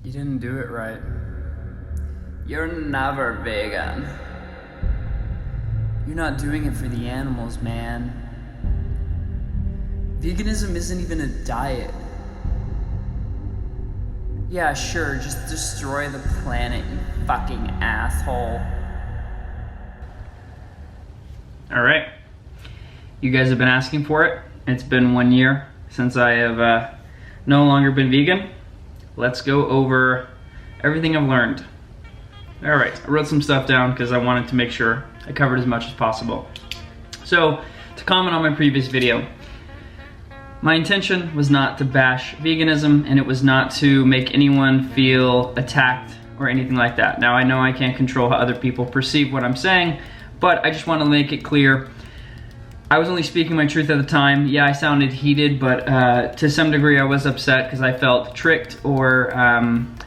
You didn't do it right. You're never vegan. You're not doing it for the animals, man. Veganism isn't even a diet. Yeah, sure, just destroy the planet, you fucking asshole. Alright, you guys have been asking for it. It's been 1 year since I have no longer been vegan. Let's go over everything I've learned. Alright, I wrote some stuff down because I wanted to make sure I covered as much as possible. So, to comment on my previous video, my intention was not to bash veganism, and it was not to make anyone feel attacked or anything like that. Now, I know I can't control how other people perceive what I'm saying, but I just want to make it clear, I was only speaking my truth at the time. Yeah, I sounded heated, but to some degree I was upset because I felt tricked or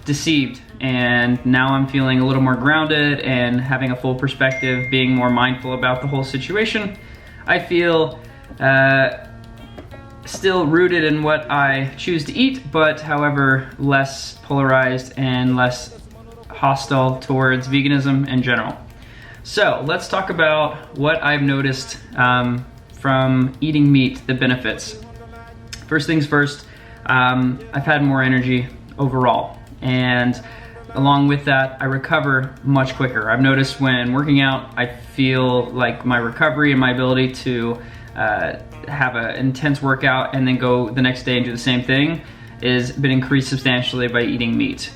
deceived. And now I'm feeling a little more grounded and having a full perspective, being more mindful about the whole situation. I feel still rooted in what I choose to eat, but however, less polarized and less hostile towards veganism in general. So let's talk about what I've noticed from eating meat, the benefits. First things first, I've had more energy overall, and along with that, I recover much quicker. I've noticed when working out, I feel like my recovery and my ability to have an intense workout and then go the next day and do the same thing has been increased substantially by eating meat.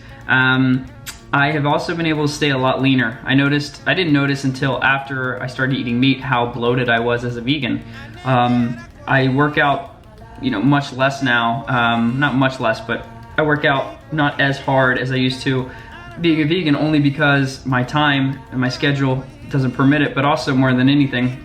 I have also been able to stay a lot leaner. I didn't notice until after I started eating meat how bloated I was as a vegan. I work out, much less now. Not much less, but I work out not as hard as I used to being a vegan, only because my time and my schedule doesn't permit it, but also more than anything,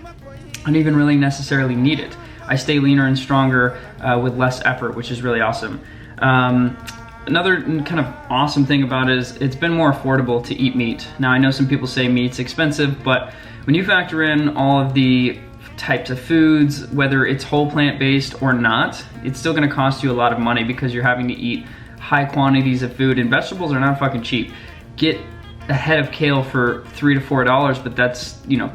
I don't even really necessarily need it. I stay leaner and stronger with less effort, which is really awesome. Another kind of awesome thing about it is it's been more affordable to eat meat. Now, I know some people say meat's expensive, but when you factor in all of the types of foods, whether it's whole plant-based or not, it's still gonna cost you a lot of money because you're having to eat high quantities of food, and vegetables are not fucking cheap. Get a head of kale for $3 to $4, but that's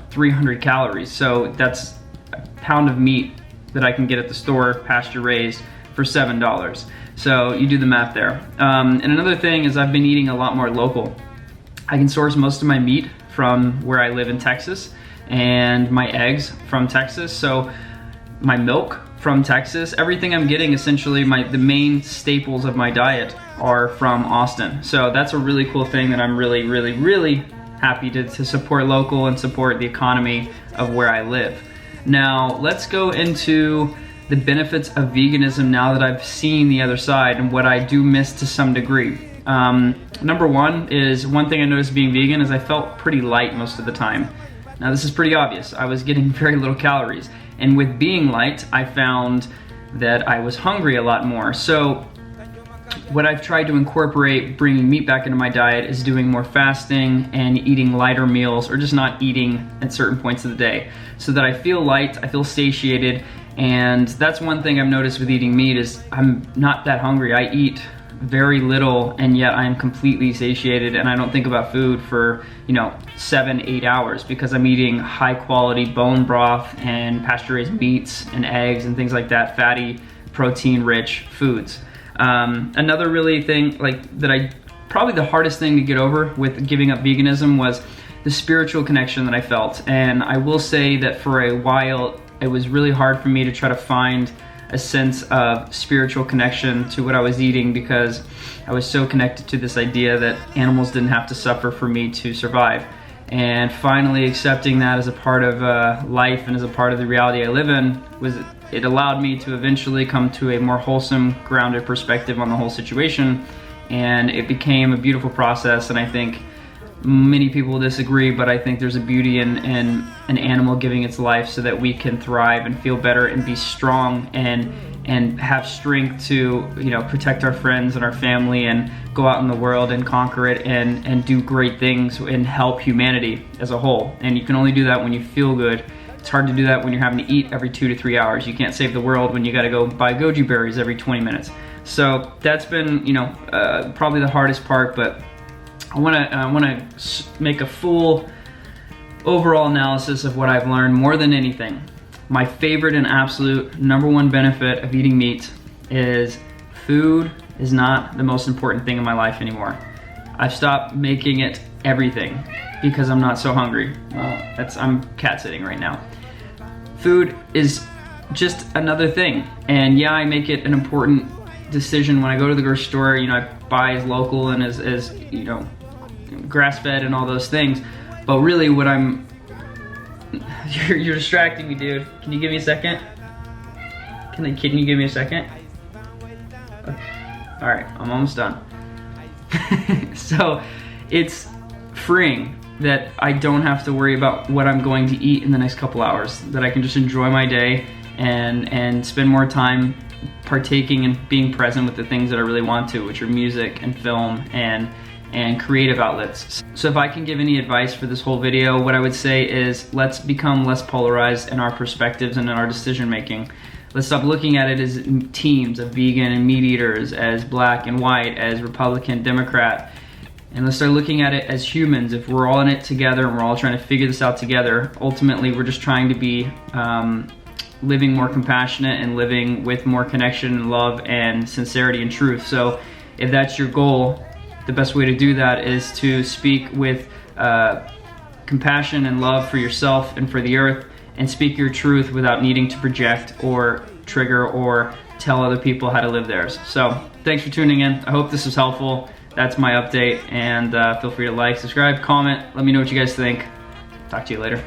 300 calories. So that's a pound of meat that I can get at the store, pasture raised, for $7. So you do the math there. And another thing is I've been eating a lot more local. I can source most of my meat from where I live in Texas, and my eggs from Texas. So my milk from Texas. Everything I'm getting, essentially, the main staples of my diet are from Austin. So that's a really cool thing that I'm really, really, really happy to support local and support the economy of where I live. Now, let's go into the benefits of veganism now that I've seen the other side and what I do miss to some degree. Number one thing I noticed being vegan is I felt pretty light most of the time. Now, this is pretty obvious. I was getting very little calories. And with being light, I found that I was hungry a lot more. So what I've tried to incorporate bringing meat back into my diet is doing more fasting and eating lighter meals, or just not eating at certain points of the day, so that I feel light, I feel satiated. And that's one thing I've noticed with eating meat is I'm not that hungry. I eat very little, and yet I'm completely satiated, and I don't think about food for 7-8 hours because I'm eating high quality bone broth and pasture-raised meats and eggs and things like that, fatty, protein rich foods. Another really thing probably the hardest thing to get over with giving up veganism was the spiritual connection that I felt. And I will say that for a while it was really hard for me to try to find a sense of spiritual connection to what I was eating, because I was so connected to this idea that animals didn't have to suffer for me to survive. And finally accepting that as a part of life and as a part of the reality I live in, it allowed me to eventually come to a more wholesome, grounded perspective on the whole situation. And it became a beautiful process, and I think many people will disagree, but I think there's a beauty in an animal giving its life so that we can thrive and feel better and be strong and have strength to protect our friends and our family and go out in the world and conquer it and do great things and help humanity as a whole. And you can only do that when you feel good. It's hard to do that when you're having to eat every 2 to 3 hours. You can't save the world when you gotta go buy goji berries every 20 minutes. So that's been, you know, probably the hardest part, but I wanna make a full overall analysis of what I've learned. More than anything, my favorite and absolute #1 benefit of eating meat is food is not the most important thing in my life anymore. I've stopped making it everything because I'm not so hungry. Well, I'm cat sitting right now. Food is just another thing, and yeah, I make it an important decision when I go to the grocery store. You know, I buy as local and as you know, grass-fed and all those things. But really, what you're distracting me, dude. Can you give me a second? Can you give me a second? All right, I'm almost done. So it's freeing that I don't have to worry about what I'm going to eat in the next couple hours, that I can just enjoy my day and spend more time partaking and being present with the things that I really want to, which are music and film and creative outlets. So if I can give any advice for this whole video, what I would say is let's become less polarized in our perspectives and in our decision making. Let's stop looking at it as teams of vegan and meat eaters, as black and white, as Republican, Democrat. And let's start looking at it as humans. If we're all in it together and we're all trying to figure this out together, ultimately we're just trying to be living more compassionate and living with more connection and love and sincerity and truth. So if that's your goal, the best way to do that is to speak with compassion and love for yourself and for the earth, and speak your truth without needing to project or trigger or tell other people how to live theirs. So thanks for tuning in. I hope this was helpful. That's my update, and feel free to like, subscribe, comment, let me know what you guys think. Talk to you later.